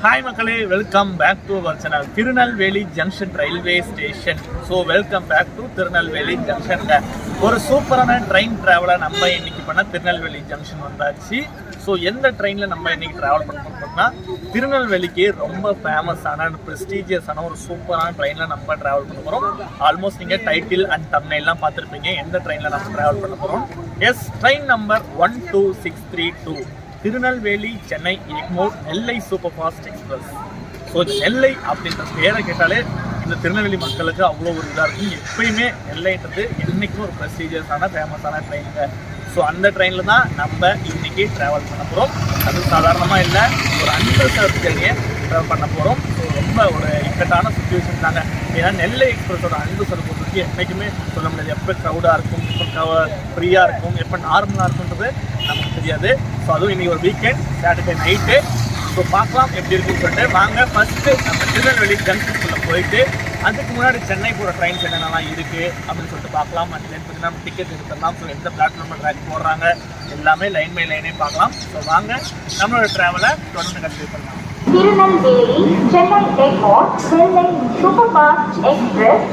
Hi மக்களே, welcome back to our channel Tirunelveli junction railway station. So welcome back to Tirunelveli ஜங்ஷன்ல ஒரு சூப்பரான train ட்ராவலை நம்ம இன்னைக்கு பண்ண திருநெல்வேலி ஜங்ஷன் வந்தாச்சு. ஸோ எந்த ட்ரெயினில் நம்ம இன்னைக்கு ட்ராவல் பண்ணோம்னா திருநெல்வேலிக்கு ரொம்ப ஃபேமஸான ப்ரெஸ்டீஜியஸான ஒரு சூப்பரான ட்ரெயினில் நம்ம ட்ராவல் பண்ண போகிறோம். ஆல்மோஸ்ட் நீங்கள் டைட்டில் அண்ட் தம்ப்நெயில்லாம் பார்த்துருப்பீங்க எந்த ட்ரெயினில் நம்ம ட்ராவல் பண்ண போகிறோம். Yes, train number 12632 Tirunelveli Chennai Egmore Nellai super fast express. So Nellai அப்படின்ற பேரை கேட்டாலே இந்த திருநெல்வேலி மக்களுக்கு அவ்வளோ ஒரு இதாக இருக்கும். எப்பயுமே நெல்லைன்றது என்றைக்கும் ஒரு ப்ரெஸ்டீஜியஸான ஃபேமஸான ட்ரெயினுங்க. ஸோ அந்த ட்ரெயினில் தான் நம்ம இன்னைக்கு ட்ராவல் பண்ண போகிறோம். அது சாதாரணமாக இல்லை, ஒரு அன்ரிசர்வ் ஜர்னியை ட்ராவல் பண்ண போகிறோம். ஸோ ரொம்ப ஒரு இக்கட்டான சுச்சுவேஷன் தாங்க. ஏன்னா நெல்லை எக்ஸ்பிரஸோட அன்ரிசர்வ் பொறுத்து என்றைக்குமே சொல்ல முடியாது. எப்போ க்ரௌடாக இருக்கும், எப்போ ஃப்ரீயாக இருக்கும், எப்போ நார்மலாக இருக்குன்றது நமக்கு தெரியாது. ஸோ அதுவும் இன்றைக்கி ஒரு வீக்கெண்ட், சாட்டர்டே நைட்டு. ஸோ பார்க்கலாம் எப்படி இருக்குன்னு சொல்லிட்டு வாங்க ஃபஸ்ட்டு நம்ம திருநெல்வேலி ஜங்ஷனுக்குள்ளே போயிட்டு அதுக்கு முன்னாடி சென்னை போகிற ட்ரெயின்ஸ் என்னென்னலாம் இருக்குது அப்படின்னு சொல்லிட்டு பார்க்கலாம். அண்ட் தென் பார்த்தீங்கன்னா நம்ம டிக்கெட் எடுத்துடலாம். ஸோ எந்த பிளாட்ஃபார்மில் ட்ராக் போடுறாங்க எல்லாமே லைன் பை லைனே பார்க்கலாம். ஸோ வாங்க நம்மளோட ட்ராவலை தொடர்ந்து கண்டினியூ பண்ணலாம். Tirunelveli Chennai Egmore Nellai super fast express.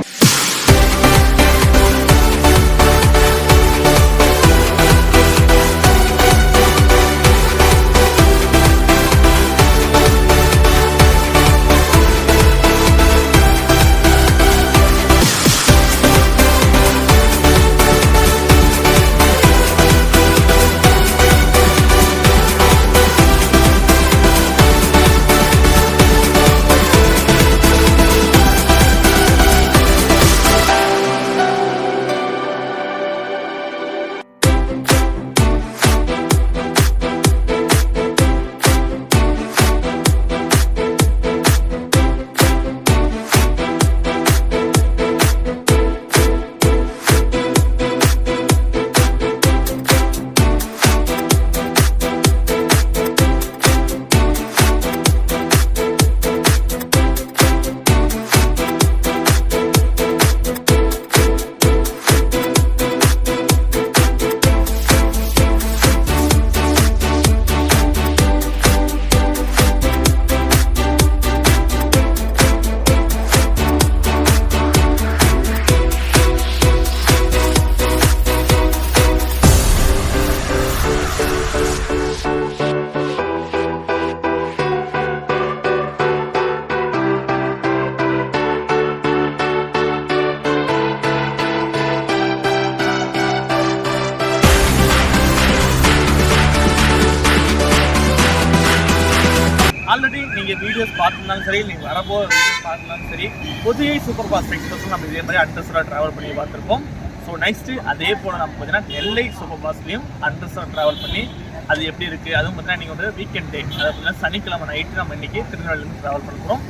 Already நீங்கள் வீடியோஸ் பார்த்துருந்தாலும் சரி, நீங்கள் வரப்போ வீடியோஸ் பார்த்துருந்தாலும் சரி, புதிய சூப்பர் ஃபாஸ்ட் எக்ஸ்பிரஸ் நம்ம இதே மாதிரி அன்ரிசர்வ்டாக ட்ராவல் பண்ணி பார்த்துருக்கோம். ஸோ நெக்ஸ்ட்டு அதே போல் நம்ம பார்த்தீங்கன்னா நெல்லை சூப்பர் ஃபாஸ்ட்லேயும் அன்ரிசர்வ் ட்ராவல் பண்ணி அது எப்படி இருக்குது, அதுவும் பார்த்தீங்கன்னா நீங்கள் வந்து வீக்கெண்ட் டே, அதை பார்த்தீங்கன்னா சனிக்கிழமை நைட்டு நம்ம இன்றைக்கி திருநெல்வேலியிலேருந்து ட்ராவல் பண்ண போகிறோம்.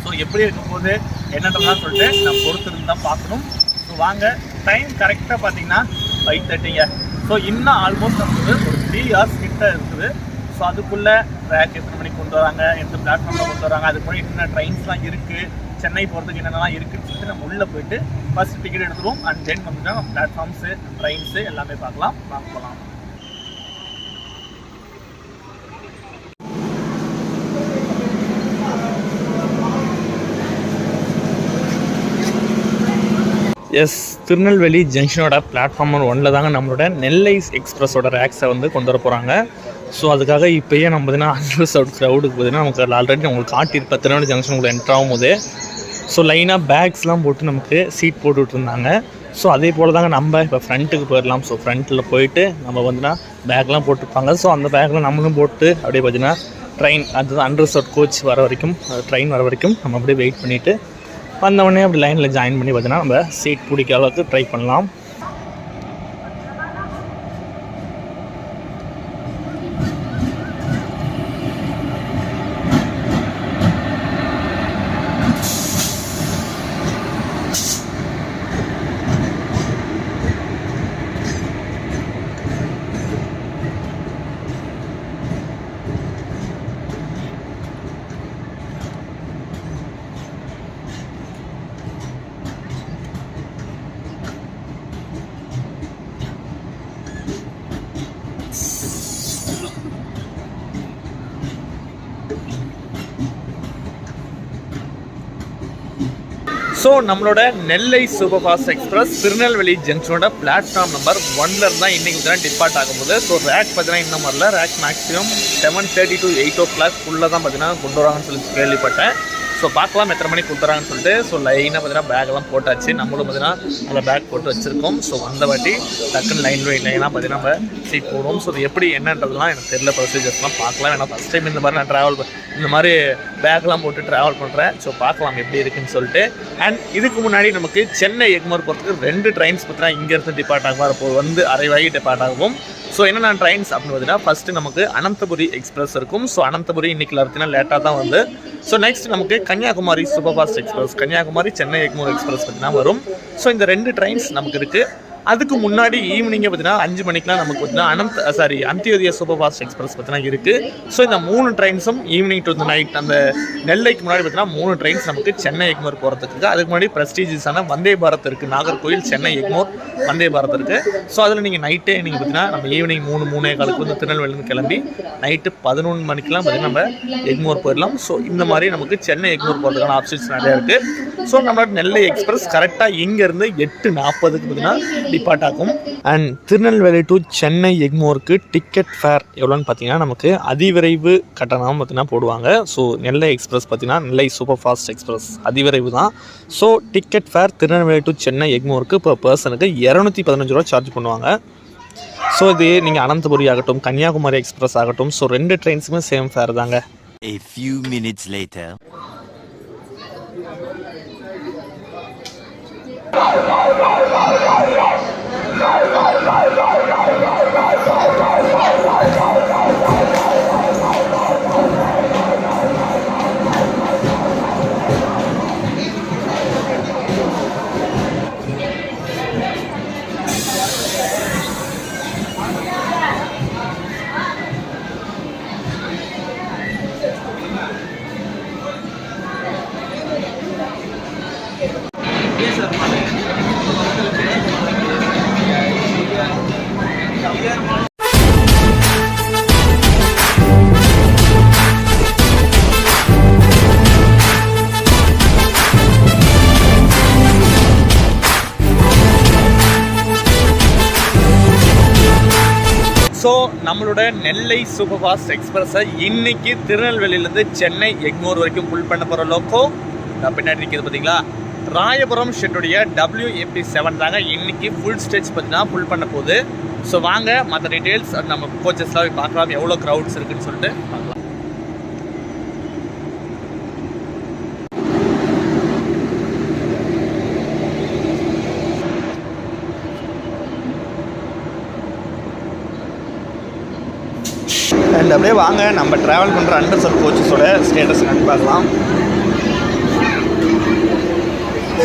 ஸோ எப்படி இருக்கும்போது என்னன்றதான் சொல்லிட்டு நம்ம பொறுத்திருந்து தான் பார்க்கணும். ஸோ வாங்க, டைம் கரெக்டாக பார்த்தீங்கன்னா 5:30ங்க. ஸோ இன்னும் ஆல்மோஸ்ட் நமக்கு ஒரு 3 hours கிட்ட இருக்குது. ஸோ அதுக்குள்ளே ட்ராக் எத்தனை மணிக்கு கொண்டு வராங்க, எந்த பிளாட்ஃபார்மில் கொண்டு வராங்க, அதுக்கு முன்னாடி என்னென்ன ட்ரெயின்ஸ்லாம் இருக்குது, சென்னை போகிறதுக்கு என்னென்னலாம் இருக்குதுன்னு சொல்லிட்டு நம்ம உள்ளே போயிட்டு ஃபஸ்ட் டிக்கெட் எடுத்துருவோம். அண்ட் தென் வந்துட்டு பிளாட்ஃபார்ம்ஸு, ட்ரெயின்ஸு எல்லாமே பார்க்கலாம். வாங்க போகலாம். எஸ், திருநெல்வேலி ஜங்ஷனோட பிளாட்ஃபார்ம் நம்பர் 1 தாங்க நம்மளோட நெல்லை எக்ஸ்பிரஸோட ரேக்ஸை வந்து கொண்டு வர போகிறாங்க. ஸோ அதுக்காக இப்போயே நம்ம பார்த்தீங்கன்னா அன்ரிசர்வ்ட் க்ரௌடுக்கு பார்த்தீங்கன்னா நமக்கு ஆல்ரெடி உங்களுக்கு காட்டியிருப்பேன் திருநெல்வேலி ஜங்ஷன் உங்களை என்ட்ரு ஆகும் போது. ஸோ லைனாக பேக்ஸ்லாம் போட்டு நமக்கு சீட் போட்டுட்டு இருந்தாங்க. ஸோ அதே போல் தாங்க நம்ம இப்போ ஃப்ரண்ட்டுக்கு போயிடலாம். ஸோ ஃப்ரண்ட்டில் போயிட்டு நம்ம வந்துன்னா பேக்லாம் போட்டுருப்பாங்க. ஸோ அந்த பேக்கில் நம்மளும் போட்டு அப்படியே பார்த்தீங்கன்னா ட்ரெயின், அது அன்ரிசர்வ்ட் கோச் வர வரைக்கும், ட்ரெயின் வர வரைக்கும் நம்ம அப்படியே வெயிட் பண்ணிவிட்டு வந்தவொடனே அப்படி லைனில் ஜாயின் பண்ணி பார்த்தீங்கன்னா நம்ம சீட் பிடிக்க அளவுக்கு ட்ரை பண்ணலாம். ஸோ நம்மளோட Nellai super fast express Tirunelveli ஜங்ஷனோட பிளாட்ஃபார்ம் நம்பர் 1ல தான் இன்றைக்கி பார்த்தீங்கன்னா டிபார்ட் ஆகும்போது. ஸோ ரேக் பார்த்தீங்கன்னா இன்னும் வரல. ரேக் மேக்ஸிமம் 7:30 to 8 o'clock தான் பார்த்தீங்கன்னா கொண்டு வராங்கன்னு சொல்லி கேள்விப்பட்டேன். ஸோ பார்க்கலாம் எத்தனை மணிக்கு கொடுத்துறாங்கன்னு சொல்லிட்டு. ஸோ லைனாக பார்த்தீங்கன்னா பேக்கெல்லாம் போட்டாச்சு. நம்மளும் பார்த்தீங்கன்னா அந்த பேக் போட்டு வச்சுருக்கோம். ஸோ வந்த வாட்டி டக்குன்னு லைனாக பார்த்தீங்கன்னா நம்ம சீட் போடுவோம். ஸோ இது எப்படி என்னன்றதுலாம் எனக்கு தெரியல, ப்ரொசீஜர்ஸ்லாம் பார்க்கலாம். ஏன்னா ஃபஸ்ட் டைம் இந்த மாதிரி நான் இந்த மாதிரி பேக்லாம் போட்டு ட்ராவல் பண்ணுறேன். ஸோ பார்க்கலாம் எப்படி இருக்குன்னு சொல்லிட்டு. அண்ட் இதுக்கு முன்னாடி நமக்கு சென்னை எக்மோர் போகிறதுக்கு 2 ட்ரெயின்ஸ் பார்த்தீங்கன்னா இங்கேருந்து டிபார்ட் ஆகும். அப்போ வந்து அரைவாகி டிபார்ட் ஆகும். ஸோ என்னென்ன ட்ரெயின்ஸ் அப்படின்னு பார்த்தீங்கன்னா ஃபஸ்ட்டு நமக்கு அனந்தபுரி எக்ஸ்பிரஸ் இருக்கும். ஸோ அனந்தபுரி இன்றைக்கி பார்த்தீங்கன்னா லேட்டாக தான் வந்து. ஸோ நெக்ஸ்ட் நமக்கு Kanyakumari super fast express, Kanyakumari Chennai Egmore express பார்த்தீங்கன்னா வரும். ஸோ இந்த 2 ட்ரெயின்ஸ் நமக்கு இருக்குது. அதுக்கு முன்னாடி ஈவினிங்கே பார்த்தீங்கன்னா 5 மணிக்கெலாம் நமக்கு பார்த்தீங்கன்னா அந்தியோதயா சூப்பர் ஃபாஸ்ட் எக்ஸ்பிரஸ் பார்த்தீங்கன்னா இருக்குது. ஸோ இந்த 3 ட்ரெயின்ஸும் ஈவினிங் டு நைட் அந்த நெல்லைக்கு முன்னாடி பார்த்தீங்கன்னா 3 ட்ரெயின்ஸ் நமக்கு சென்னை எக்மோர் போகிறதுக்கு. அதுக்கு முன்னாடி ப்ரெஸ்டீஜியஸான வந்தே பாரத் இருக்குது. நாகர்கோவில் சென்னை எக்மோர் வந்தே பாரத் இருக்குது. ஸோ அதில் நீங்கள் நைட்டே நீங்கள் பார்த்தீங்கன்னா நம்ம ஈவினிங் 3-3:15 வந்து திருநெல்வேலிருந்து கிளம்பி நைட்டு 11 மணிக்கெலாம் பார்த்தீங்கன்னா நம்ம எக்மோர் போயிடலாம். ஸோ இந்த மாதிரி நமக்கு சென்னை எக்மோர் போகிறதுக்கான ஆப்ஷன்ஸ் நிறையா இருக்குது. ஸோ நம்மளோட நெல்லை எக்ஸ்பிரஸ் கரெக்டாக இங்கேருந்து 8:40க்கு பார்த்தீங்கன்னா டிபார்ட் ஆகும். அண்ட் திருநெல்வேலி டு சென்னை எக்மோருக்கு டிக்கெட் ஃபேர் எவ்வளோன்னு பார்த்தீங்கன்னா நமக்கு அதிவிரைவு கட்டணம் பார்த்தீங்கன்னா போடுவாங்க. ஸோ நெல்லை எக்ஸ்பிரஸ் பார்த்தீங்கன்னா நெல்லை சூப்பர் ஃபாஸ்ட் எக்ஸ்பிரஸ் அதிவிரைவு தான். So ticket fare Tirunelveli to Chennai எக்மோருக்கு இப்போ பர்சனுக்கு 215 ரூபா சார்ஜ் பண்ணுவாங்க. ஸோ இது நீங்கள் அனந்தபுரி ஆகட்டும் கன்னியாகுமரி எக்ஸ்பிரஸ் ஆகட்டும், ஸோ 2 ட்ரெயின்ஸுமே சேம் ஃபேர் தாங்க. A few minutes later. So நம்மளோட நெல்லை சூப்பர் ஃபாஸ்ட் எக்ஸ்பிரஸை இன்னைக்கு திருநெல்வேலியிலேருந்து சென்னை எக்மோர் வரைக்கும் புல் பண்ண போகிற லோக்கோ பின்னாடி நிற்கிது பார்த்தீங்களா, ராயபுரம் ஷெட்டுடைய WMP7 தாங்க இன்னைக்கு ஃபுல் ஸ்டேஜ் பார்த்தீங்கன்னா புல் பண்ண போகுது. ஸோ வாங்க மற்ற டீட்டெயில்ஸ் நம்ம கோச்சஸ்லாம் போய் பார்க்கலாம், எவ்வளோ க்ரௌட்ஸ் இருக்குன்னு சொல்லிட்டு பார்க்கலாம். அண்ட் அப்படியே வாங்க நம்ம ட்ராவல் பண்ணுற அண்டர்சல் கோச்சஸோட ஸ்டேட்டஸ் என்னன்னு பார்க்கலாம்.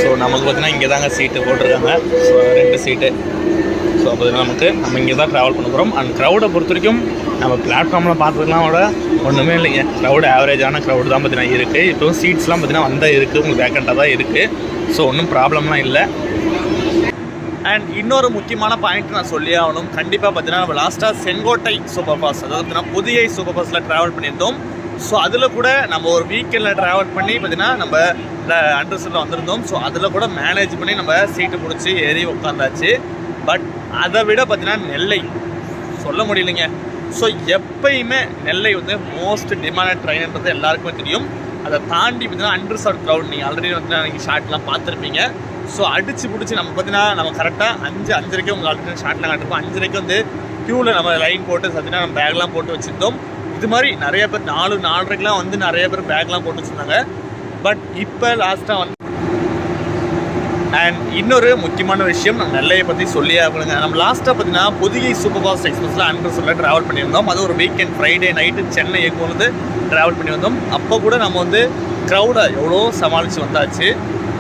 ஸோ நமக்கு பார்த்தீங்கன்னா இங்கே தாங்க சீட்டு போட்டிருக்காங்க. ஸோ 2 சீட்டு. ஸோ அப்போ நம்ம இங்கே தான் ட்ராவல் பண்ண போகிறோம். அண்ட் க்ரௌடை பொறுத்த வரைக்கும் நம்ம பிளாட்ஃபார்மில் பார்த்துக்கலாம் விட ஒன்றுமே இல்லைங்க. க்ரௌடு ஆவரேஜான க்ரௌடு தான் பார்த்தீங்கன்னா இருக்குது. இப்போ சீட்ஸ்லாம் பார்த்தீங்கன்னா வந்தால் இருக்குது, உங்களுக்கு வேக்கண்ட்டாக தான் இருக்குது. ஸோ ஒன்றும் ப்ராப்ளம்லாம் இல்லை. அண்ட் இன்னொரு முக்கியமான பாயிண்ட் நான் சொல்லி ஆகணும். கண்டிப்பாக பார்த்தீங்கன்னா நம்ம லாஸ்ட்டாக செங்கோட்டை சூப்பர் ஃபாஸ்ட், அதாவது பார்த்தீங்கன்னா புதிய சூப்பர் ஃபாஸ்ட்டில் ட்ராவல் பண்ணியிருந்தோம். ஸோ அதில் கூட நம்ம ஒரு வீக்கெண்டில் ட்ராவல் பண்ணி பார்த்தீங்கன்னா நம்ம அண்டர்ஸ்டில் வந்திருந்தோம். ஸோ அதில் கூட மேனேஜ் பண்ணி நம்ம சீட்டு பிடிச்சி ஏறி உட்காந்தாச்சு. பட் அதை விட பார்த்தீங்கன்னா நெல்லை சொல்ல முடியலைங்க. ஸோ எப்பயுமே நெல்லை வந்து மோஸ்ட் டிமாண்டட் ட்ரெயின்ன்றது எல்லாருக்குமே தெரியும். அதை தாண்டி பார்த்தீங்கன்னா அண்டர்சர்வ் க்ரௌட் நீங்கள் ஆல்ரெடி பார்த்தீங்கன்னா நீங்கள் ஷார்ட்லாம் பார்த்துருப்பீங்க. ஸோ அடிச்சு பிடிச்சி நம்ம பார்த்தீங்கன்னா நம்ம கரெக்டாக 5:05 உங்களுக்கு ஆல்ரெடி ஷார்ட்லாம் காட்டிருப்போம். 5:30 வந்து க்யூவில் நம்ம லைன் போட்டு பார்த்தீங்கன்னா நம்ம பேக்லாம் போட்டு வச்சுருந்தோம். இது மாதிரி நிறைய பேர் 4-4:30 வந்து நிறைய பேர் பேக்லாம் போட்டு வச்சுருந்தாங்க. பட் இப்போ லாஸ்ட்டாக வந்து அண்ட் இன்னொரு முக்கியமான விஷயம் நம்ம நெல்லையை பற்றி சொல்லி ஆகணுங்க. நம்ம லாஸ்ட்டாக பார்த்தீங்கன்னா புதிய சூப்பர் ஃபாஸ்ட் எக்ஸ்பிரஸில் அண்டர்சூரில் ட்ராவல் பண்ணியிருந்தோம். அது ஒரு வீக்கெண்ட் ஃப்ரைடே நைட்டு சென்னை எக்மோர்லேருந்து ட்ராவல் பண்ணி வந்தோம். அப்போ கூட நம்ம வந்து க்ரௌடை எவ்வளோ சமாளித்து வந்தாச்சு.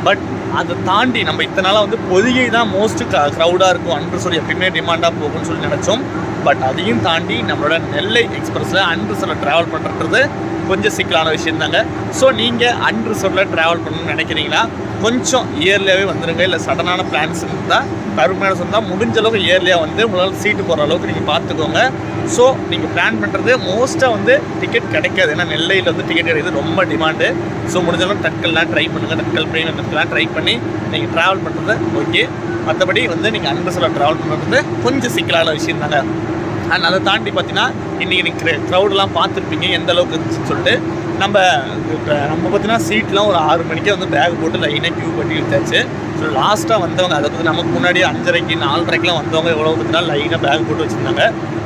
பட் அதை தாண்டி நம்ம இத்தனை நாளாக வந்து பொதிகை தான் மோஸ்ட்டு க்ரௌடாக இருக்கும், அண்டர்சூர் எப்பயுமே டிமாண்டாக போகும்னு சொல்லி நினச்சோம். பட் அதையும் தாண்டி நம்மளோட நெல்லை எக்ஸ்பிரஸில் அண்டர்சூரில் ட்ராவல் பண்ணுறது கொஞ்சம் சிக்கலான விஷயம் தாங்க. ஸோ நீங்கள் அண்டர்சூரில் ட்ராவல் பண்ணணும்னு நினைக்கிறீங்களா, கொஞ்சம் இயர்லியாகவே வந்துடுங்க. இல்லை சடனான பிளான்ஸ் இருந்தால் கருமையான சொன்னால் முடிஞ்ச அளவுக்கு இயர்லியாக வந்து உங்களால் சீட்டு போகிற அளவுக்கு நீங்கள் பார்த்துக்கோங்க. ஸோ நீங்கள் பிளான் பண்ணுறது மோஸ்ட்டாக வந்து டிக்கெட் கிடைக்காது. ஏன்னா நெல்லையில் வந்து டிக்கெட் கிடைக்கிறது ரொம்ப டிமாண்டு. ஸோ முடிஞ்ச அளவுக்கு தட்கல்லாம் ட்ரை பண்ணுங்கள். தட்கல் ட்ரெயின் ட்ரை பண்ணி நீங்கள் ட்ராவல் பண்ணுறது ஓகே. மற்றபடி வந்து நீங்கள் அன்ரிசர்வ்டாக ட்ராவல் பண்ணுறது கொஞ்சம் சிக்கலான விஷயம் தாங்க. அண்ட் அதை தாண்டி பார்த்தீங்கன்னா இன்றைக்கி நீங்கள் க்ரௌடெலாம் பார்த்துருப்பீங்க எந்த அளவுக்கு இருந்துச்சுன்னு சொல்லிட்டு. நம்ம பார்த்தீங்கன்னா சீட்லாம் ஒரு 6 மணிக்கே வந்து பேக் போட்டு லைனாக க்யூ பண்ணி வச்சாச்சு. ஸோ லாஸ்ட்டாக வந்தவங்க அதை பற்றி நமக்கு முன்னாடி 5:30 4:30க்கெலாம் வந்தவங்க எவ்வளோ பார்த்தீங்கன்னா லைனாக பேக் போட்டு வச்சுருந்தாங்க.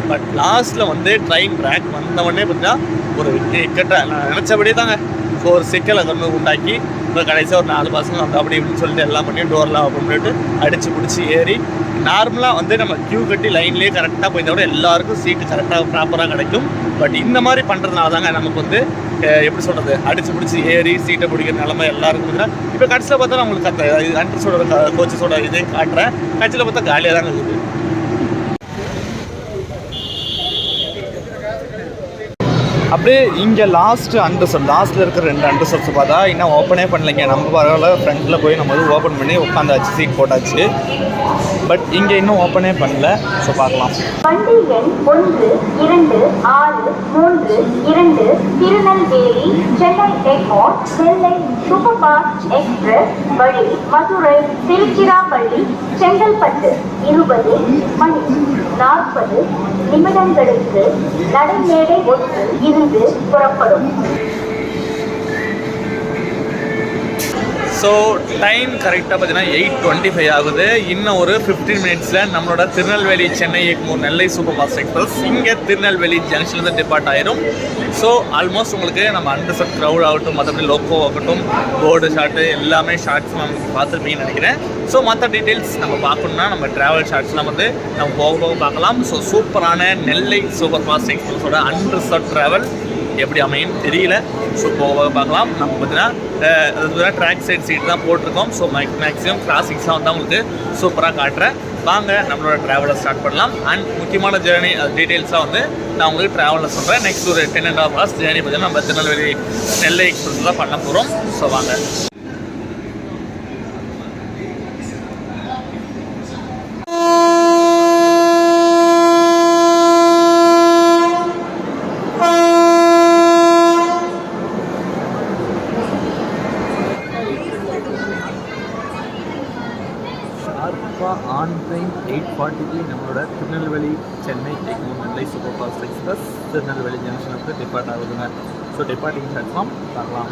பட் லாஸ்ட்டில் வந்து ட்ரெயின் ட்ராக் வந்தவொடனே பார்த்தீங்கன்னா ஒரு இக்கட்டை நான் நினச்சபடியே தாங்க. ஸோ ஒரு சிக்கலை கொண்டு உண்டாக்கி இப்போ கடைசியாக ஒரு 4 பசங்க வந்து அப்படி இப்படின்னு சொல்லிட்டு எல்லாம் பண்ணி டோர்லாம் ஓப்பன் பண்ணிட்டு அடித்து பிடிச்சி ஏறி நார்மலாக வந்து நம்ம க்யூ கட்டி லைன்லேயே கரெக்டாக போயிருந்தா கூட எல்லாருக்கும் சீட்டு கரெக்டாக ப்ராப்பராக கிடைக்கும். பட் இந்த மாதிரி பண்ணுறதுனால தாங்க நமக்கு வந்து எப்படி சொல்கிறது அடித்து பிடிச்சி ஏறி சீட்டை பிடிக்கிற நிலமை எல்லாருக்கும் பார்த்தீங்கன்னா இப்போ கடைசியில் பார்த்தா உங்களுக்கு அந்த அண்டர்ஸோட கோச்சஸோட இதே காட்டுறேன். கட்சியில் பார்த்தா காலியாக தாங்க இருக்குது. அப்படியே இங்கே லாஸ்ட்டில் இருக்கிற 2 அண்டர்சப்ஸ் பார்த்தா இன்னும் ஓப்பனே பண்ணலைங்க. நம்ம பரவாயில்ல ஃப்ரண்ட்டில் போய் நம்ம வந்து ஓப்பன் பண்ணி உட்காந்தாச்சு, சீட் போட்டாச்சு. பட் இங்கே இன்னும் ஓப்பனே பண்ணல. ஸோ பார்க்கலாம். வண்டி எண் 1, 2, 6, 3, 2 Tirunelveli Chennai Egmore Nellai super fast express வழி மதுரை திருச்சிராப்பள்ளி செங்கல்பட்டு 20 மணி 40 நிமிடங்களுக்கு நடைமேடை ஒன்று இருந்து புறப்படும். ஸோ டைம் கரெக்டாக பார்த்தீங்கன்னா 8:25 ஆகுது. இன்னும் ஒரு 15 மினிட்ஸில் நம்மளோட Tirunelveli Chennai Egmore Nellai super fast express இங்கே திருநெல்வேலி ஜங்ஷன்லேருந்து டிபார்ட் ஆயிரும். ஸோ ஆல்மோஸ்ட் உங்களுக்கு நம்ம அண்டர்செட் க்ரௌட் ஆகட்டும், மற்றபடி லோக்கோ ஆகட்டும், போர்டு ஷார்ட்டு எல்லாமே ஷார்ட்ஸ் நம்ம பார்த்துருப்பீங்கன்னு நினைக்கிறேன். ஸோ மற்ற டீட்டெயில்ஸ் நம்ம பார்க்கணுன்னா நம்ம ட்ராவல் ஷார்ட்ஸ்லாம் வந்து நம்ம போக பார்க்கலாம். ஸோ சூப்பரான நெல்லை சூப்பர் ஃபாஸ்ட் எக்ஸ்பிரஸோட அண்டர்செட் ட்ராவல் எப்படி அமையும் தெரியல. ஸோ போக பார்க்கலாம். நம்ம பார்த்தீங்கன்னா ட்ராக் சைட் சீட் தான் போட்டிருக்கோம். ஸோ மேக்ஸிமம் கிராசிக்ஸாக வந்து உங்களுக்கு சூப்பராக காட்டுறேன். வாங்க நம்மளோட ட்ராவலை ஸ்டார்ட் பண்ணலாம். அண்ட் முக்கியமான ஜேர்னி டீட்டெயில்ஸாக வந்து நான் உங்களுக்கு ட்ராவலில் சொல்கிறேன். நெக்ஸ்ட் ஒரு 10.5 hours ஜேர்னி பார்த்தீங்கன்னா நம்ம திருநெல்வேலி நெல்லை எக்ஸ்பிரஸ் தான் பண்ண போகிறோம். ஸோ வாங்க. ஆன் டைம் 8:40 நம்மளோட Tirunelveli Chennai Egmore Nellai super fast express Tirunelveli ஜங்ஷனுக்கு டிபார்ட் ஆகுதுங்க. ஸோ டிபார்ட்டிங் பிளாட்ஃபார்ம் பார்க்கலாம்.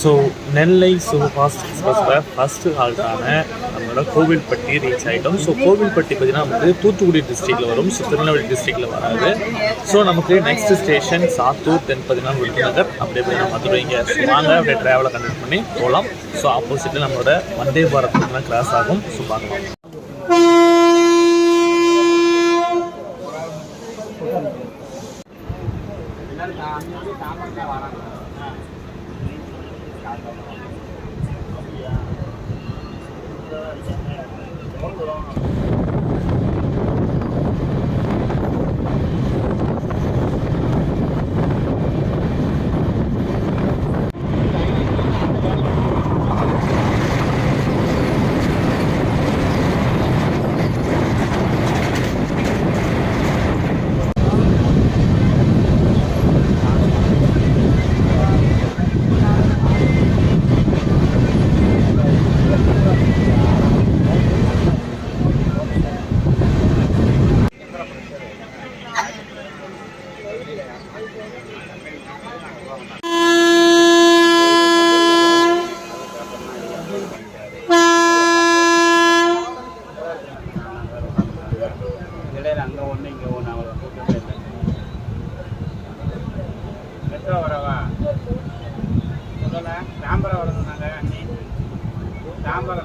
ஸோ நெல்லை சூப்பர் ஃபாஸ்ட் எக்ஸ்பிரஸில் ஃபஸ்ட்டு ஹால்ட்டான நம்மளோட கோவில்பட்டி ரீச் ஆகிட்டோம். ஸோ கோவில்பட்டி பார்த்திங்கன்னா நமக்கு தூத்துக்குடி டிஸ்ட்ரிக்டில் வரும், ஸோ திருநெல்வேலி டிஸ்ட்ரிக்டில் வராது. ஸோ நமக்கு நெக்ஸ்ட் ஸ்டேஷன் சாத்தூர், தென் பார்த்திங்கன்னா விருதுநகர், அப்படியே பார்த்திங்கன்னா மதுரை. இங்கே வாங்க அப்படியே ட்ராவலை கண்டக்ட் பண்ணி போகலாம். ஸோ ஆப்போசிட்டில் நம்மளோட வந்தே பாரத் கிராஸ் ஆகும். ஸோ பார்க்கலாம்.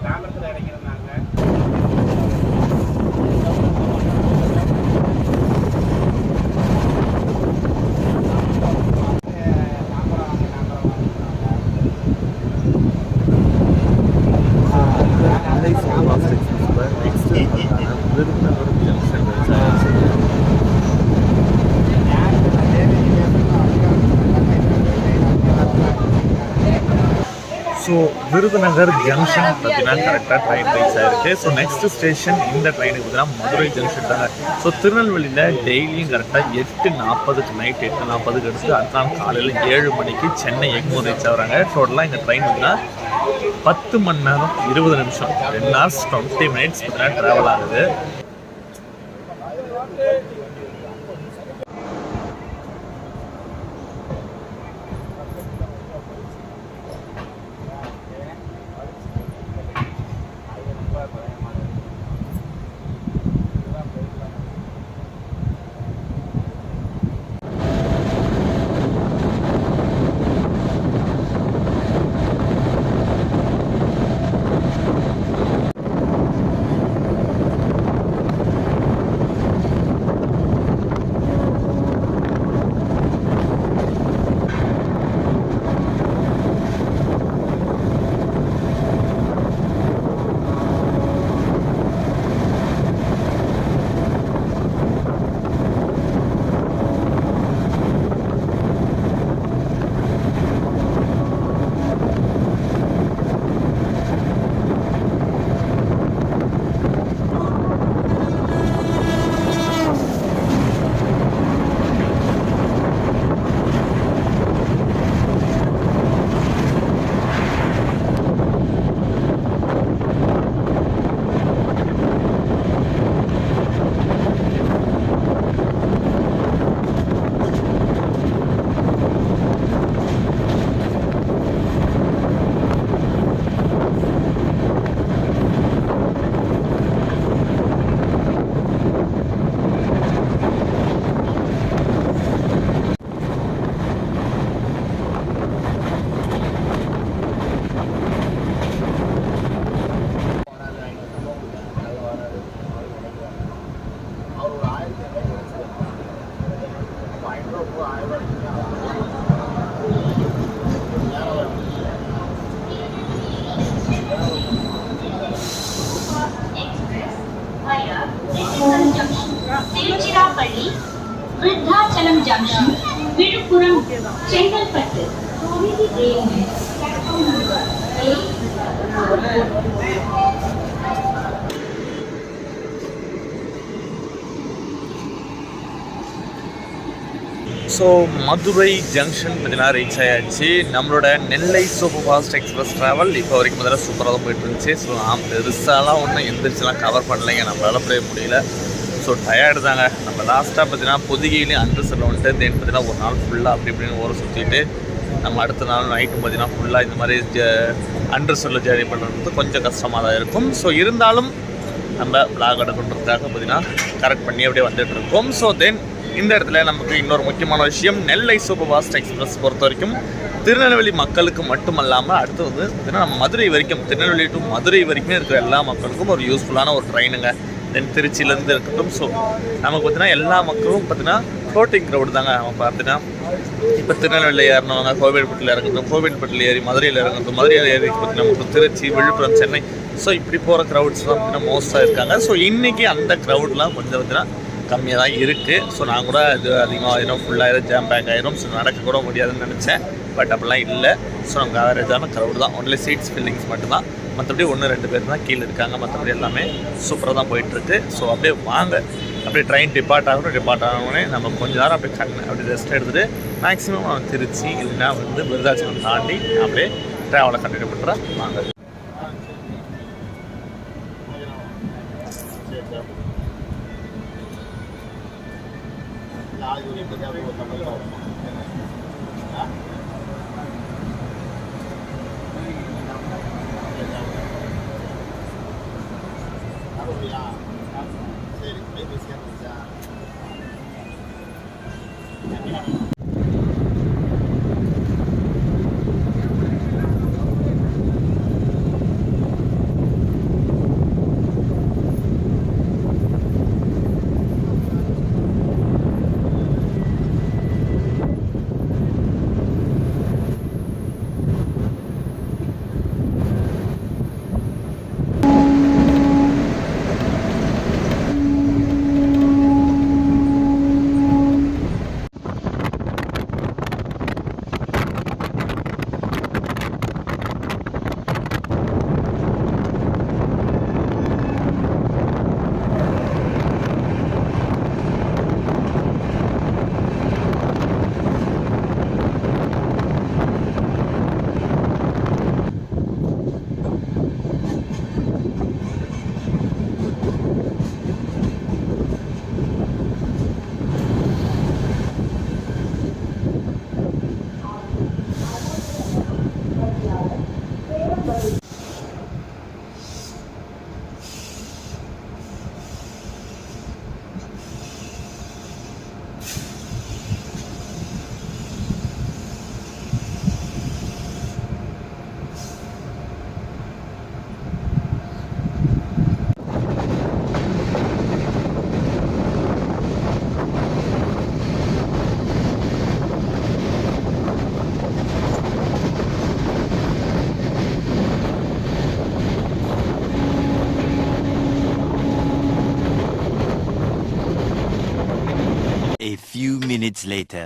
தாம்பரத்தில் இறங்கியிருந்தாங்க. ஸோ விருதுநகர் ஜங்ஷன் பார்த்தீங்கன்னா கரெக்டாக ட்ரெயின் ரீச் ஆயிருக்கு. ஸோ நெக்ஸ்ட் ஸ்டேஷன் இந்த ட்ரெயினுக்கு பார்த்தீங்கன்னா மதுரை ஜங்ஷன் தாங்க. ஸோ திருநெல்வேலியில் டெய்லியும் கரெக்டாக 8:40 நைட் 8:40 எடுத்து அடுத்த நாள் காலையில் 7 மணிக்கு சென்னை எக்மோர் ரீச் ஆகிறாங்க. டோட்டலாக இந்த ட்ரெயின் பார்த்தீங்கன்னா 10 மணி நேரம் 20 நிமிஷம் 2 hours 20 minutes பார்த்தீங்கன்னா ட்ராவல் ஆகுது. Tiruchirappalli, Vriddhachalam junction, Villupuram, Chengalpattu. So Madurai junction பார்த்தீங்கன்னா ரீச் ஆயாச்சு. நம்மளோட Nellai super fast express travel இப்போ வரைக்கும் முதல்ல சூப்பராக தான் போயிட்டு இருந்துச்சு. ஸோ நான் பெருசாலாம் ஒன்றும் எந்திரிச்செல்லாம் கவர் பண்ணலைங்க, நம்மளால் போய் முடியல. ஸோ டயர்டு தாங்க. நம்ம லாஸ்ட்டாக பார்த்தீங்கன்னா பொதிகையிலையும் அண்டர்சரில் வந்துட்டு தென் பார்த்தீங்கன்னா ஒரு நாள் ஃபுல்லாக அப்படி இப்படின்னு ஊரை சுற்றிட்டு நம்ம அடுத்த நாள் நைட்டு பார்த்தீங்கன்னா ஃபுல்லாக இந்த மாதிரி அண்டர்ஸ்டோரில் ஜேர்னி பண்ணுறது கொஞ்சம் கஷ்டமாக தான் இருக்கும். ஸோ இருந்தாலும் நம்ம விளாக் எடுக்கணுன்றதுக்காக பார்த்தீங்கன்னா கரெக்ட் பண்ணி அப்படியே வந்துட்டு இருக்கோம். ஸோ தென் இந்த இடத்துல நமக்கு இன்னொரு முக்கியமான விஷயம், நெல்லை சூப்பர் ஃபாஸ்ட் எக்ஸ்பிரஸ் பொறுத்த வரைக்கும் திருநெல்வேலி மக்களுக்கு மட்டுமல்லாமல் அடுத்து வந்து பார்த்தீங்கன்னா நம்ம மதுரை வரைக்கும், திருநெல்வேலி டு மதுரை வரைக்கும் இருக்கிற எல்லா மக்களுக்கும் ஒரு யூஸ்ஃபுல்லான ஒரு ட்ரெயினுங்க. தென் திருச்சியிலேருந்து இருக்கட்டும். ஸோ நமக்கு பார்த்தீங்கன்னா எல்லா மக்களும் பார்த்தீங்கன்னா ஃப்ளோட்டிங் க்ரௌடு தாங்க. நம்ம பார்த்தீங்கன்னா இப்போ திருநெல்வேலியில் ஏறினவங்க கோவில்பட்டியில் இறங்கட்டும், கோவில்பட்டியில் ஏறி மதுரையில் இறங்கட்டும், மதுரையில் ஏறி பார்த்தீங்கன்னா நமக்கு திருச்சி, விழுப்புரம், சென்னை, ஸோ இப்படி போகிற க்ரௌட்ஸ் தான் பார்த்தீங்கன்னா மோஸ்ட்டாக இருக்காங்க. ஸோ இன்றைக்கி அந்த க்ரௌட்லாம் கொஞ்சம் பார்த்தீங்கன்னா கம்மியாக தான் இருக்குது. ஸோ நான் கூட இது அதிகமாக ஆயிரும், ஃபுல்லாக ஜாம் பேக் ஆயிரும், ஸோ நடக்க கூட முடியாதுன்னு நினச்சேன். பட் அப்படிலாம் இல்லை. ஸோ நமக்கு ஆவரேஜான க்ரௌடு தான், ஒன்லி சீட்ஸ் ஃபில்லிங்ஸ் மட்டும்தான். மற்றபடி 1-2 பேர் தான் கீழே இருக்காங்க. மற்றபடி எல்லாமே சூப்பராக தான் போயிட்டுருக்கு. ஸோ அப்படியே வாங்க, அப்படியே ட்ரெயின் டிபார்ட் ஆகணுன்னே நம்ம கொஞ்சம் நேரம் அப்படியே அப்படி ரெஸ்ட் எடுத்துகிட்டு மேக்ஸிமம் நம்ம திருச்சி இல்லைன்னா வந்து விருதாச்சலம் தாண்டி அப்படியே ட்ராவலை கண்டினியூ பண்ணுறேன். வாங்க. A few minutes later.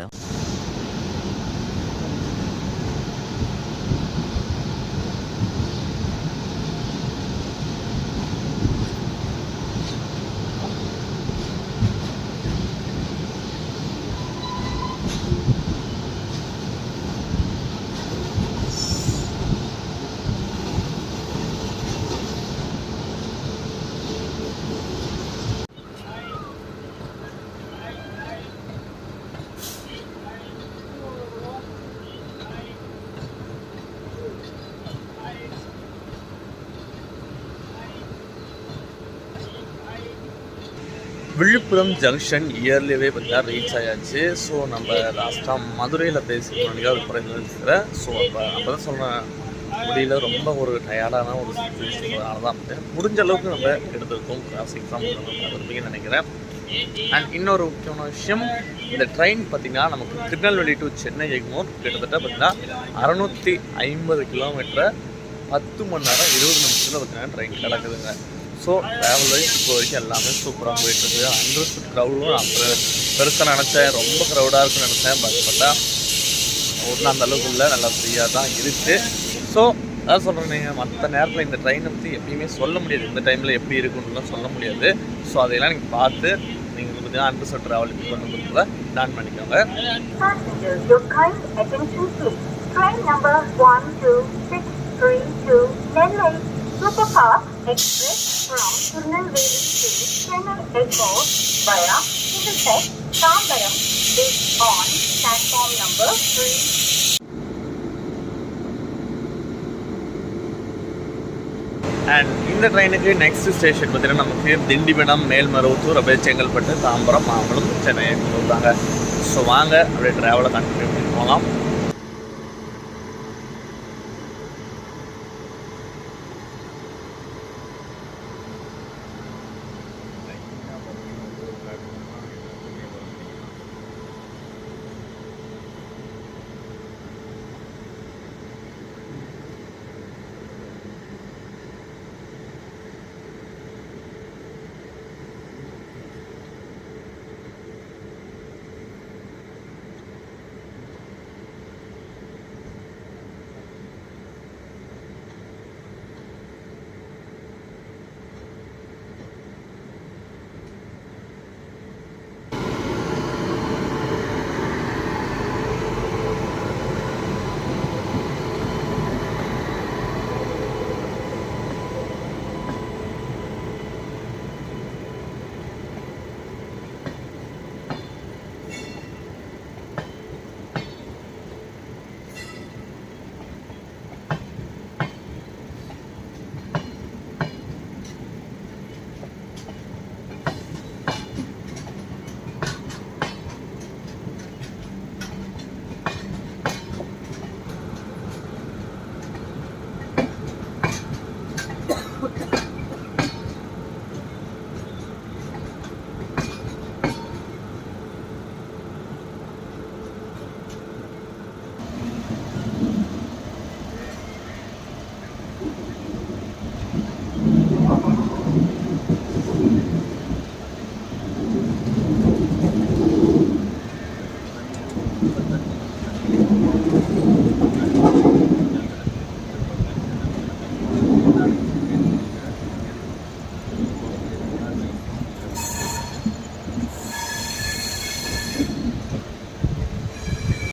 Villupuram junction இயர்லியே பார்த்தீங்கன்னா ரீச் ஆயாச்சு. ஸோ நம்ம லாஸ்ட்டாக மதுரையில் பேசிக்கணும் ஒரு குறைஞ்சிருக்கிறேன். ஸோ அப்போ தான் சொன்னேன், முடியல, ரொம்ப ஒரு டயர்டான ஒரு சுச்சுவேஷன். அதனால தான் முடிஞ்ச அளவுக்கு நம்ம எடுத்துருக்கோம். கிளாஸ் எக்ஸாம் இருப்பீங்கன்னு நினைக்கிறேன். அண்ட் இன்னொரு முக்கியமான விஷயம், இந்த ட்ரெயின் பார்த்திங்கன்னா நமக்கு திருநெல்வேலி டு சென்னை எக்மோர் கிட்டத்தட்ட பார்த்திங்கன்னா 650 கிலோமீட்டரை 10 மணி நேரம் 20 நிமிஷத்தில் பார்த்திங்கன்னா ட்ரெயின் கிடக்குதுங்க. ஸோ ட்ராவல் வைஸ் இப்போ வரைக்கும் எல்லாமே சூப்பராக போயிட்டுருக்கு. அண்டர்ஸ்ட் க்ரௌடும் நான் பெருசாக நினச்சேன், ரொம்ப க்ரௌடாக இருக்குன்னு நினச்சேன். பார்த்தா ஒன்றும் அந்த அளவுக்கு இல்லை, நல்லா ஃப்ரீயாக தான் இருக்குது. ஸோ அதான் சொல்கிறேன், நீங்கள் மற்ற நேரத்தில் இந்த ட்ரெயினை பற்றி எப்பயுமே சொல்ல முடியாது, இந்த டைமில் எப்படி இருக்குன்னுலாம் சொல்ல முடியாது. ஸோ அதையெல்லாம் நீங்கள் பார்த்து நீங்கள் பார்த்தீங்கன்னா அண்டர்ஸ்ட் ட்ராவல் இப்போ பண்ணுறதுல பிளான் பண்ணிக்கோங்க. Train number 12632 Nellai Superfast Express from Tirunelveli to Chennai Airport via Middlesex, Tambaram is on platform number 3. And இந்த ட்ரெயினுக்கு நெக்ஸ்ட் ஸ்டேஷன் பார்த்தீங்கன்னா நமக்கு திண்டிவனம், மேல்மருவத்தூர், அப்படியே செங்கல்பட்டு, தாம்பரம், மாம்பலம், சென்னை கொடுத்தாங்க. ஸோ வாங்க அப்படியே ட்ராவலை கண்டினியூ பண்ணி போகலாம்.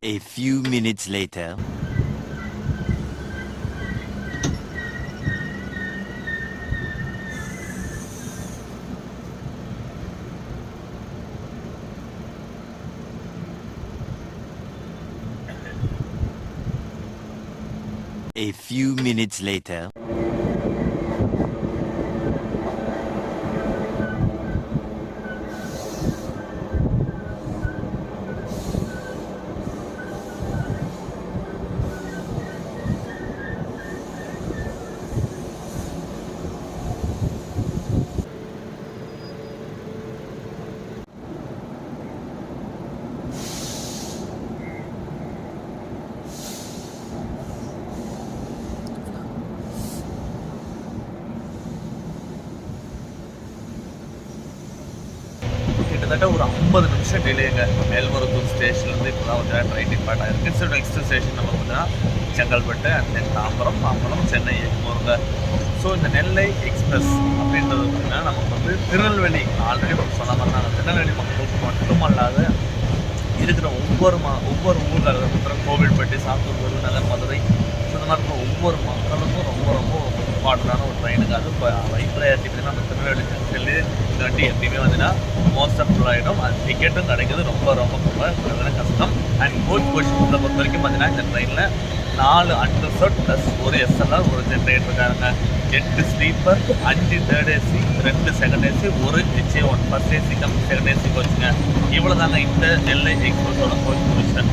A few minutes later. A few minutes later. கிட்டத்தட்ட ஒரு 50 நிமிஷம் டிலேங்க. மேல்மருவத்தூர் ஸ்டேஷன்லேருந்து இப்போ தான் வந்து ட்ரெயின் டிபார்ட் ஆகிருக்கு. ஸோ நெக்ஸ்ட் ஸ்டேஷன் நம்ம பார்த்தீங்கன்னா செங்கல்பட்டு, அண்ட் தென் தாம்பரம், மாம்பலம், சென்னை போகிறோங்க. ஸோ இந்த நெல்லை எக்ஸ்பிரஸ் அப்படின்றது பார்த்தீங்கன்னா நமக்கு வந்து திருநெல்வேலி ஆல்ரெடி சொன்ன மாதிரி நாங்கள் திருநெல்வேலி மக்களுக்கு மட்டுமல்லாத இருக்கிற ஒவ்வொரு ஊரில் இருக்கிற கோவில்பட்டி, சாத்தூர், விருதுநகர், மதுரை, இந்த மாதிரி இருக்கிற ஒவ்வொரு மக்களுக்கும் ரொம்ப ரொம்ப இம்பார்ட்டண்டான ஒரு ட்ரெயினுக்கு. அது இப்போ வைப்பில் ஏற்றிங்கன்னா நம்ம திருநெல்வேலி ஜங்ஷன்லேயே இந்த வண்டி எப்பயுமே வந்துன்னா மோஸ்ட் ஆஃப் ஃபுல் ஆகிடும். அது டிக்கெட்டும் கிடைக்கிது ரொம்ப ரொம்ப கஷ்டம். அண்ட் கோச் பொசிஷனை பொறுத்த வரைக்கும் பார்த்தீங்கன்னா இந்த ட்ரெயினில் 4 அன்ரிசர்வ்ட் ப்ளஸ் ஒரு எஸ்எல்ஆர், ஒரு ஜென்ரேட்டர் இருக்காங்க, 8 sleeper, 5 third AC, 2 second AC, ஒரு HA1 first AC cum second AC கோச்சுங்க. இவ்வளோ தாங்க இந்த நெல்லை எக்ஸ்பிரஸோட கோச் பொசிஷன்.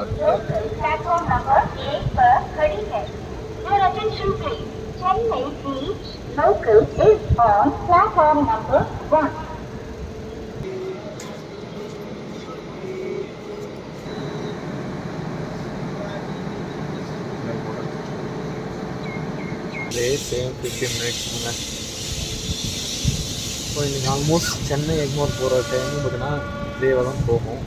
Platform number 8 पर खड़ी है. Your attention please. Chennai Beach local is on platform number 1. Same 15 மினிட்ஸ்ங்க. ஸோ இன்றைக்கி ஆல்மோஸ்ட் சென்னை எக்மோர் போகிற டைமும் பார்த்தீங்கன்னா இதேவாக தான் போகும்.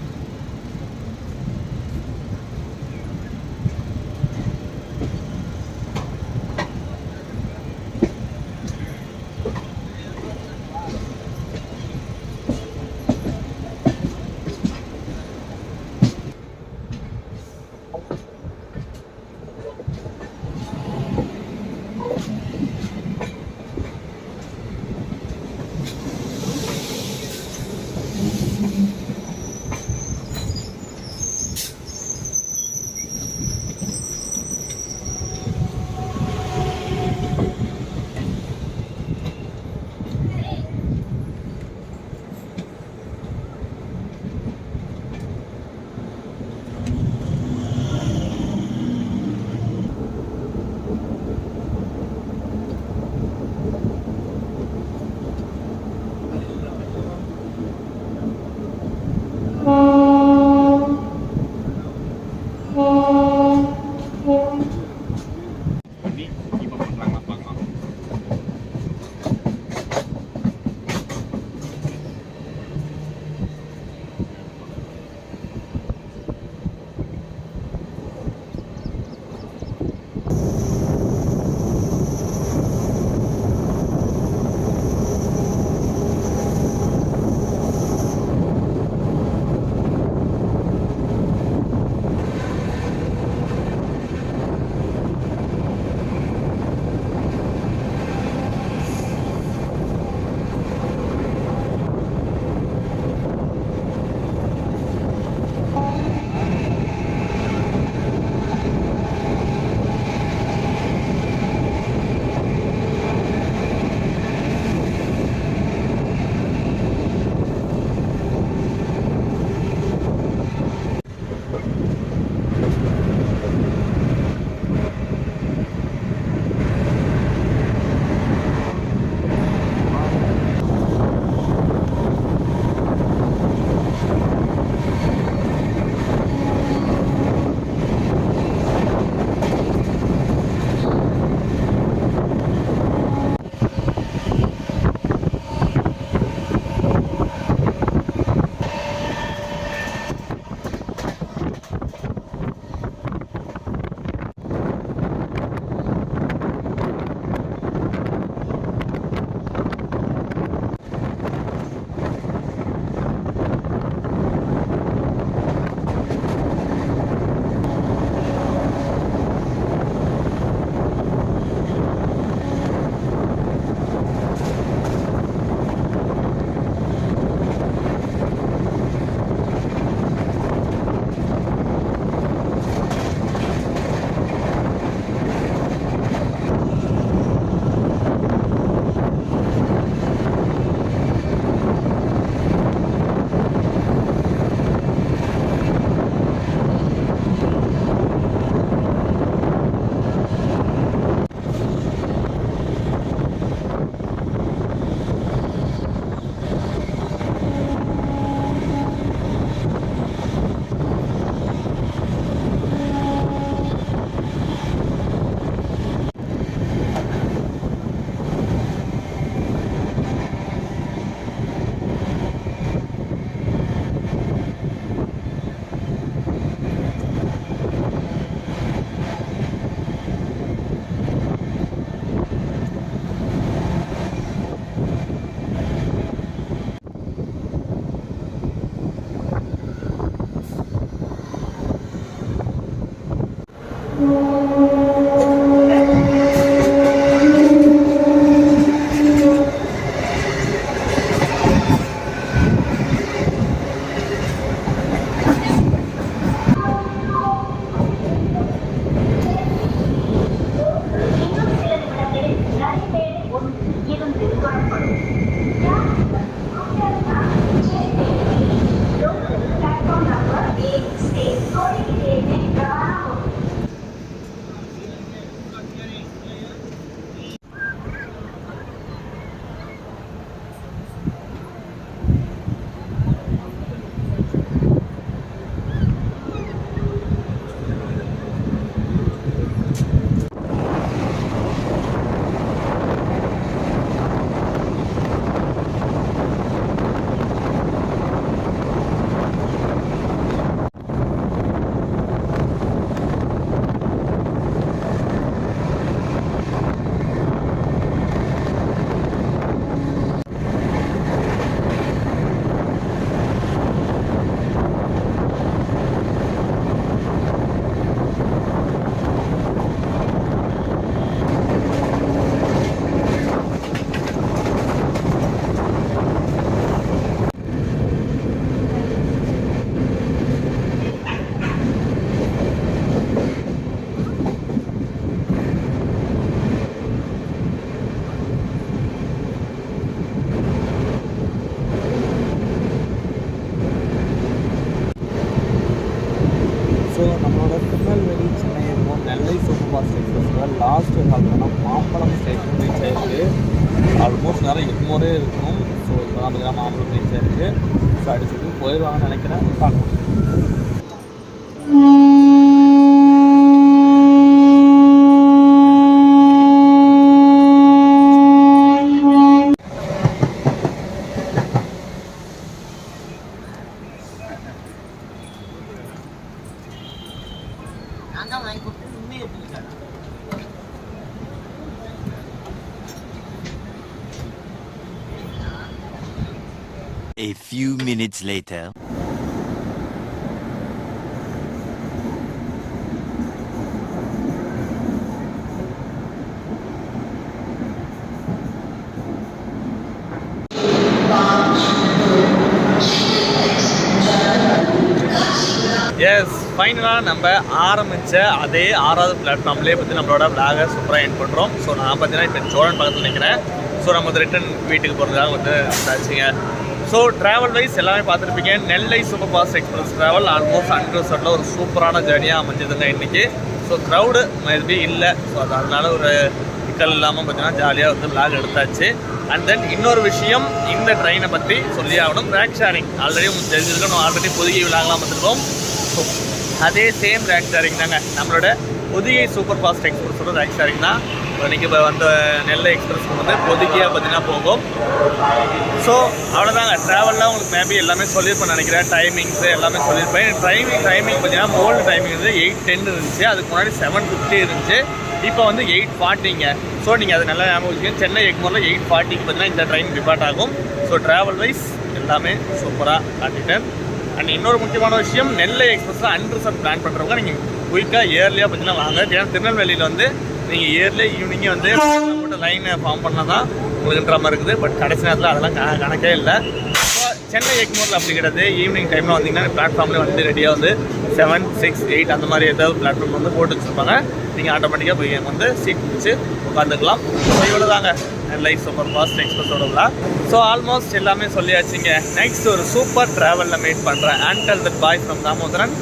Platform number 8 stays. எக்ஸ்பிரஸில் லாஸ்ட் பார்த்தோன்னா மாம்பழம் ஸ்டேஷன் ரீச் ஆகிருக்கு. ஆல்மோஸ்ட் நேரம் 8 இருக்கணும். ஸோ இப்போ தான் பார்த்தீங்கன்னா மாம்பழம் ரீச் ஆகிருக்கு. ஸோ அடிச்சுட்டு போயிடுவாங்கன்னு நினைக்கிறேன். பார்க்கலாம். A few minutes later. Yes, ஃபைனலாக நம்ம ஆரம்பித்த அதே 6வது பிளாட்ஃபார்ம்லேயே பற்றி நம்மளோட விளாகை சூப்பராக எண்ட் பண்ணுறோம். ஸோ நான் பார்த்தீங்கன்னா இப்போ சோழன் பக்கத்தில் நிற்கிறேன். ஸோ நம்ம ரிட்டன் வீட்டுக்கு போகிறதுக்காக வந்து ஆச்சுங்க. ஸோ ட்ராவல் வைஸ் எல்லாமே பார்த்துருப்பீங்க. Nellai super fast express travel almost அன்ரிசர்வ்டில் ஒரு சூப்பரான ஜேர்னியாக அமைஞ்சதுங்க இன்றைக்கி. ஸோ க்ரௌடு மேபி இல்லை. ஸோ அதனால ஒரு சிக்கல் இல்லாமல் பார்த்தீங்கன்னா ஜாலியாக வந்து விளாக் எடுத்தாச்சு. அண்ட் தென் இன்னொரு விஷயம், இந்த ட்ரெயினை பற்றி சொல்லி ஆகணும். ரேக் ஷேரிங் ஆல்ரெடி உங்களுக்கு தெரிஞ்சிருக்கோம். நம்ம ஆல்ரெடி பொதுகை விளாகலாம் வந்துருக்கோம். ஸோ அதே சேம் ரேக் ஷேரிங் தாங்க நம்மளோட பொதிகை சூப்பர் ஃபாஸ்ட் எக்ஸ்பிரஸோட ரேக் ஷேரிங் தான். இன்றைக்கி இப்போ வந்த நெல்லை எக்ஸ்பிரஸ்க்கு வந்து பொதுகையாக பார்த்தீங்கன்னா போகும். ஸோ அவ்வளோதாங்க. ட்ராவல்லாம் உங்களுக்கு மேபி எல்லாமே சொல்லியிருப்பேன் நினைக்கிறேன். டைமிங்ஸு எல்லாமே சொல்லியிருப்பேன். டைமிங் பார்த்தீங்கன்னா ஓல்டு டைமிங் வந்து 8:10 இருந்துச்சு. அதுக்கு முன்னாடி 7:50 இருந்துச்சு. இப்போ வந்து 8:40ங்க. ஸோ நீங்கள் அதை நல்லா ஞாபகம் வச்சுக்கோங்க. சென்னை எக்மோரில் 8:40க்கு பார்த்தீங்கன்னா இந்த ட்ரெயின் டிபார்ட் ஆகும். ஸோ ட்ராவல் வைஸ் எல்லாமே சூப்பராக காட்டிட்டேன். அண்ட் இன்னொரு முக்கியமான விஷயம், நெல்லை எக்ஸ்பிரஸில் அன்ரிசர்வ் பிளான் பண்ணுறவங்க நீங்கள் குயிக்காக இயர்லியாக பார்த்தீங்கன்னா வாங்க. ஏன்னா திருநெல்வேலியில் வந்து நீங்கள் இயர்லி ஈவினிங்கே வந்து மட்டும் லைனை ஃபார்ம் பண்ணால் தான் உங்களுக்குன்ற மாதிரி இருக்குது. பட் கடைசி நேரத்தில் அதெல்லாம் கணக்கே இல்லை. ஸோ சென்னை எக்மோரில் அப்படி கிடையாது. ஈவினிங் டைமில் வந்தீங்கன்னா பிளாட்ஃபார்மில் வந்து ரெடியாக வந்து 7, 6, 8 அந்த மாதிரி ஏதாவது பிளாட்ஃபார்ம் வந்து போட்டு வச்சுருப்பாங்க. நீங்கள் ஆட்டோமேட்டிக்காக போய் வந்து சீட் பிடிச்சி உட்காந்துக்கலாம். ஸோ இவ்வளோ தாங்க நெல்லை சூப்பர் ஃபாஸ்ட் எக்ஸ்பிரஸோட விழா. ஸோ ஆல்மோஸ்ட் எல்லாமே சொல்லியாச்சுங்க. நெக்ஸ்ட் ஒரு சூப்பர் ட்ராவலில் மீட் பண்ணுறேன். Until that bye from Damodaran.